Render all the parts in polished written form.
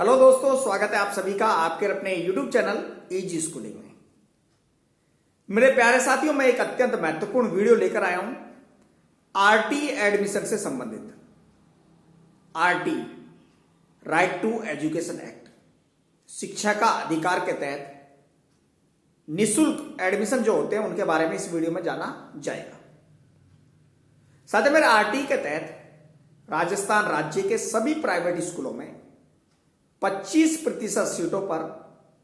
Hello दोस्तों, स्वागत है आप सभी का आपके अपने YouTube चैनल इजी स्कूलिंग में। मेरे प्यारे साथियों, मैं एक अत्यंत महत्वपूर्ण वीडियो लेकर आया हूं आरटी एडमिशन से संबंधित। RT, right to education act, शिक्षा का अधिकार के तहत निःशुल्क एडमिशन जो होते हैं उनके बारे में इस वीडियो में जाना जाएगा। साथ ही मेरे आरटी के तहत राजस्थान राज्य के सभी प्राइवेट स्कूलों में 25% सीटों पर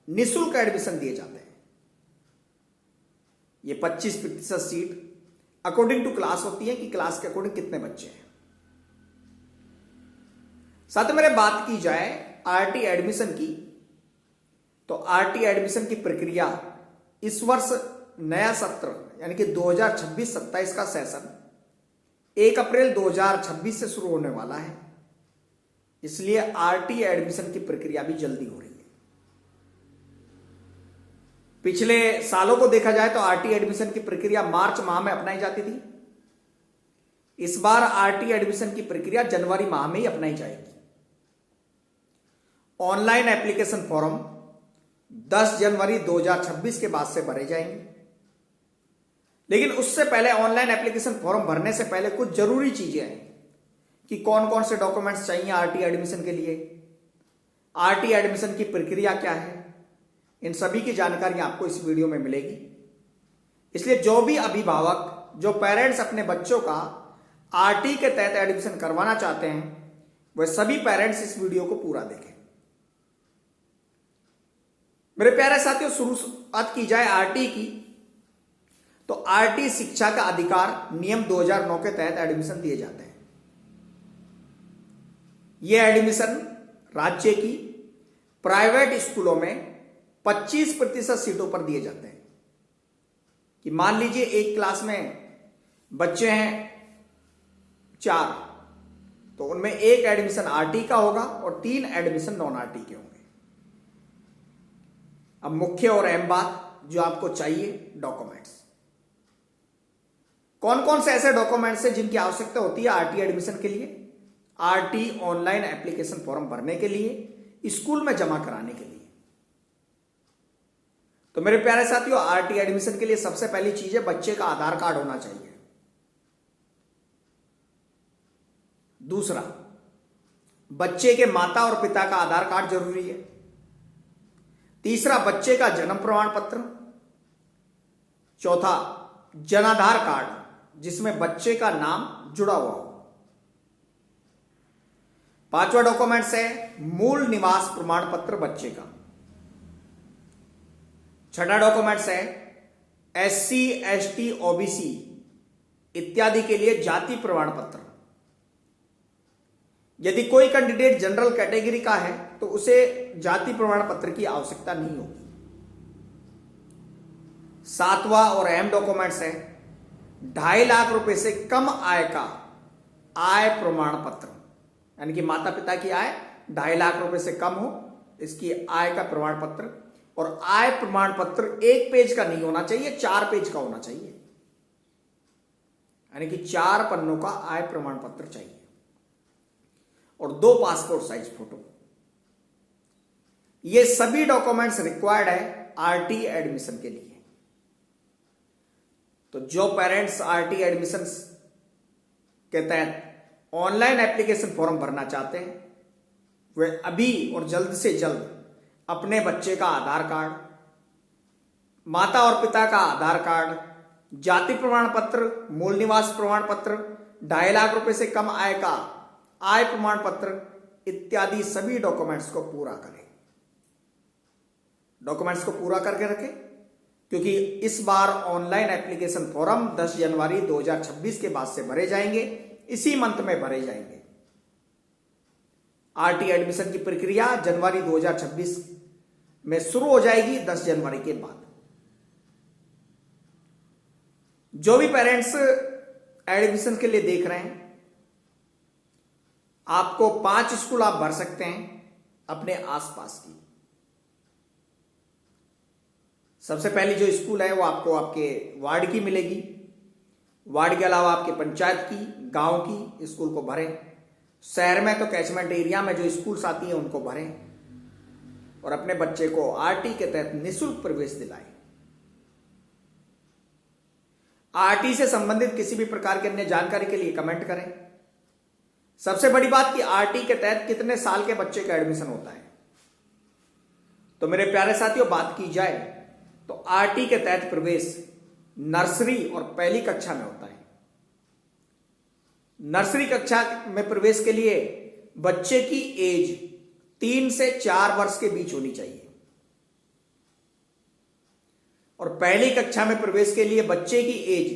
निःशुल्क एडमिशन दिए जाते हैं। ये 25% सीट अकॉर्डिंग टू क्लास होती है कि क्लास के अकॉर्डिंग कितने बच्चे हैं। साथ ही मेरे बात की जाए आरटी एडमिशन की, तो आरटी एडमिशन की प्रक्रिया इस वर्ष नया सत्र यानी कि 2026-27 का सेशन 1 अप्रैल 2026 से शुरू होने वाला है। इसलिए आरटी एडमिशन की प्रक्रिया भी जल्दी हो रही है। पिछले सालों को देखा जाए तो आरटी एडमिशन की प्रक्रिया मार्च माह में अपनाई जाती थी। इस बार आरटी एडमिशन की प्रक्रिया जनवरी माह में ही अपनाई जाएगी। ऑनलाइन एप्लीकेशन फॉर्म 10 जनवरी 2026 के बाद से भरे जाएंगे। लेकिन उससे पहले ऑनलाइन एप्लीकेशन फॉर्म भरने से पहले कुछ जरूरी चीजें हैं कि कौन कौन से डॉक्यूमेंट्स चाहिए आरटी एडमिशन के लिए, आरटी एडमिशन की प्रक्रिया क्या है, इन सभी की जानकारी आपको इस वीडियो में मिलेगी। इसलिए जो भी अभिभावक, जो पेरेंट्स अपने बच्चों का आरटी के तहत एडमिशन करवाना चाहते हैं, वह सभी पेरेंट्स इस वीडियो को पूरा देखें। मेरे प्यारे साथियों, शुरुआत की जाए आरटी की, तो आरटी शिक्षा का अधिकार नियम 2009 के तहत एडमिशन दिए जाते हैं। यह एडमिशन राज्य की प्राइवेट स्कूलों में 25% सीटों पर दिए जाते हैं। कि मान लीजिए एक क्लास में बच्चे हैं 4, तो उनमें एक एडमिशन आरटी का होगा और 3 एडमिशन नॉन आरटी के होंगे। अब मुख्य और अहम बात जो आपको चाहिए, डॉक्यूमेंट्स। कौन कौन से ऐसे डॉक्यूमेंट्स हैं जिनकी आवश्यकता होती है आरटी एडमिशन के लिए, आरटी ऑनलाइन एप्लीकेशन फॉर्म भरने के लिए, स्कूल में जमा कराने के लिए। तो मेरे प्यारे साथियों, आरटी एडमिशन के लिए सबसे पहली चीज है बच्चे का आधार कार्ड होना चाहिए। दूसरा, बच्चे के माता और पिता का आधार कार्ड जरूरी है। तीसरा, बच्चे का जन्म प्रमाण पत्र। चौथा, जनाधार कार्ड जिसमें बच्चे का नाम जुड़ा हुआ हो। 5वां डॉक्यूमेंट्स है मूल निवास प्रमाण पत्र बच्चे का। 6वां डॉक्यूमेंट्स है SC, ST, OBC इत्यादि के लिए जाति प्रमाण पत्र। यदि कोई कैंडिडेट जनरल कैटेगरी का है तो उसे जाति प्रमाण पत्र की आवश्यकता नहीं होगी। 7वां और अहम डॉक्यूमेंट्स है 2.5 लाख रुपए से कम आय का आय प्रमाण पत्र, यानी कि माता पिता की आय 2.5 लाख रुपए से कम हो, इसकी आय का प्रमाण पत्र। और आय प्रमाण पत्र 1 पेज का नहीं होना चाहिए, 4 पेज का होना चाहिए, यानी कि 4 पन्नों का आय प्रमाण पत्र चाहिए। और 2 पासपोर्ट साइज फोटो। ये सभी डॉक्यूमेंट्स रिक्वायर्ड है आरटी एडमिशन के लिए। तो जो पेरेंट्स आरटी एडमिशन के तहत ऑनलाइन एप्लीकेशन फॉर्म भरना चाहते हैं, वे अभी और जल्द से जल्द अपने बच्चे का आधार कार्ड, माता और पिता का आधार कार्ड, जाति प्रमाण पत्र, मूल निवास प्रमाण पत्र, 2.5 लाख रुपए से कम आय का आय प्रमाण पत्र इत्यादि सभी डॉक्यूमेंट्स को पूरा करें। डॉक्यूमेंट्स को पूरा करके रखें, क्योंकि इस बार ऑनलाइन एप्लीकेशन फॉर्म 10 जनवरी 2026 के बाद से भरे जाएंगे। इसी मंथ में भरे जाएंगे। आरटी एडमिशन की प्रक्रिया जनवरी 2026 में शुरू हो जाएगी, 10 जनवरी के बाद। जो भी पेरेंट्स एडमिशन के लिए देख रहे हैं, आपको 5 स्कूल आप भर सकते हैं अपने आसपास की। सबसे पहली जो स्कूल है वो आपको आपके वार्ड की मिलेगी। वार्ड के अलावा आपके पंचायत की, गांव की स्कूल को भरें। शहर में तो कैचमेंट एरिया में जो स्कूल्स आती हैं उनको भरें। और अपने बच्चे को आरटी के तहत निःशुल्क प्रवेश दिलाएं। आरटी से संबंधित किसी भी प्रकार की अन्य जानकारी के लिए कमेंट करें। सबसे बड़ी बात कि आरटी के तहत कितने साल के बच्चे का एडमिशन होता है। तो मेरे प्यारे साथियों, बात की जाए तो आरटी के तहत प्रवेश नर्सरी और पहली कक्षा में होता है। नर्सरी कक्षा में प्रवेश के लिए बच्चे की एज 3 से 4 वर्ष के बीच होनी चाहिए और पहली कक्षा में प्रवेश के लिए बच्चे की एज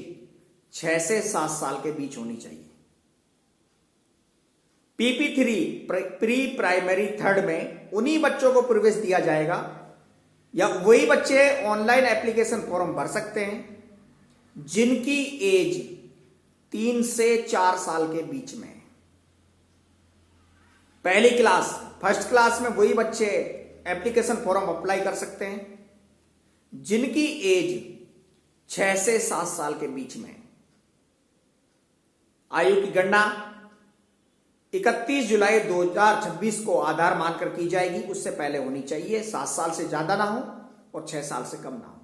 6 से 7 साल के बीच होनी चाहिए। PP3 प्री प्राइमरी थर्ड में उन्हीं बच्चों को प्रवेश दिया जाएगा या वही बच्चे ऑनलाइन एप्लीकेशन फॉर्म भर सकते हैं जिनकी एज 3 से 4 साल के बीच में है। पहली क्लास फर्स्ट क्लास में वही बच्चे एप्लीकेशन फॉर्म अप्लाई कर सकते हैं जिनकी एज 6 से 7 साल के बीच में है। आयु की गणना 31 जुलाई 2026 को आधार मानकर की जाएगी। उससे पहले होनी चाहिए, 7 साल से ज्यादा ना हो और 6 साल से कम ना हो।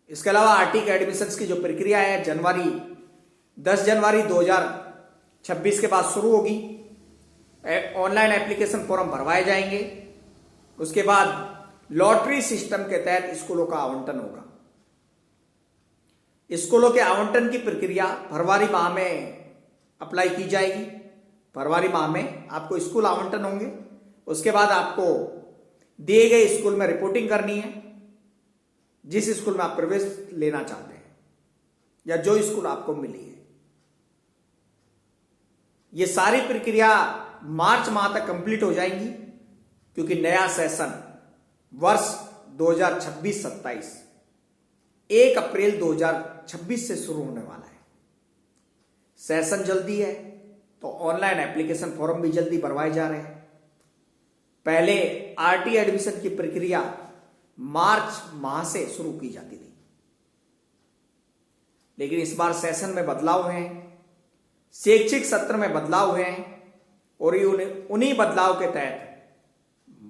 इसके अलावा आरटी के एडमिशंस की जो प्रक्रिया है 10 जनवरी 2026 के बाद शुरू होगी। ऑनलाइन एप्लीकेशन फॉर्म भरवाए जाएंगे। उसके बाद लॉटरी सिस्टम के तहत स्कूलों का आवंटन होगा। स्कूलों के आवंटन की प्रक्रिया फरवरी माह में अप्लाई की जाएगी। फरवरी माह में आपको स्कूल आवंटन होंगे। उसके बाद आपको दिए गए स्कूल में रिपोर्टिंग करनी है, जिस स्कूल में आप प्रवेश लेना चाहते हैं या जो स्कूल आपको मिली है। ये सारी प्रक्रिया मार्च माह तक कंप्लीट हो जाएंगी क्योंकि नया सेशन वर्ष 2026-27 1 अप्रैल 2026 से शुरू होने वाला है। सेशन जल्दी है तो ऑनलाइन एप्लीकेशन फॉर्म भी जल्दी भरवाए जा रहे हैं। पहले आरटी एडमिशन की प्रक्रिया मार्च माह से शुरू की जाती थी, लेकिन इस बार सेशन में बदलाव हुए हैं, शैक्षिक सत्र में बदलाव हुए हैं और उन्हीं बदलाव के तहत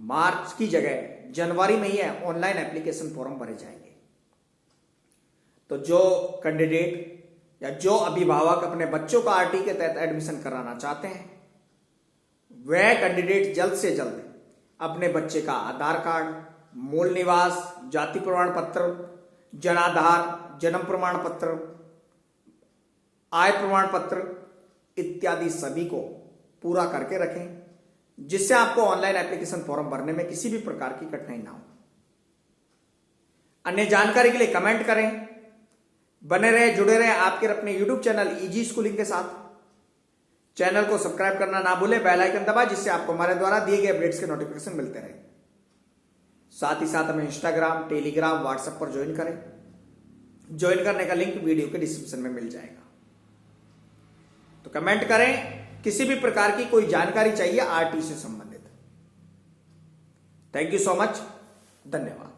मार्च की जगह जनवरी में ही ऑनलाइन एप्लीकेशन फॉर्म भरे जाएंगे। तो जो कैंडिडेट या जो अभिभावक अपने बच्चों का आरटी के तहत एडमिशन कराना चाहते हैं वह कैंडिडेट जल्द से जल्द अपने बच्चे का आधार कार्ड, मूल निवास, जाति प्रमाण पत्र, जनाधार, जन्म प्रमाण पत्र, आय प्रमाण पत्र इत्यादि सभी को पूरा करके रखें, जिससे आपको ऑनलाइन एप्लीकेशन फॉर्म भरने में किसी भी प्रकार की कठिनाई ना हो। अन्य जानकारी के लिए कमेंट करें। बने रहे, जुड़े रहे आपके अपने YouTube चैनल इजी स्कूलिंग के साथ। चैनल को सब्सक्राइब करना ना भूलें, बेल आइकन दबाएं जिससे आपको हमारे द्वारा दिए गए अपडेट्स के नोटिफिकेशन मिलते रहे। साथ ही साथ हमें इंस्टाग्राम, टेलीग्राम, व्हाट्सएप पर ज्वाइन करें। ज्वाइन करने का लिंक वीडियो के डिस्क्रिप्शन में मिल जाएगा। तो कमेंट करें किसी भी प्रकार की कोई जानकारी चाहिए आरटी से संबंधित। थैंक यू सो मच, धन्यवाद।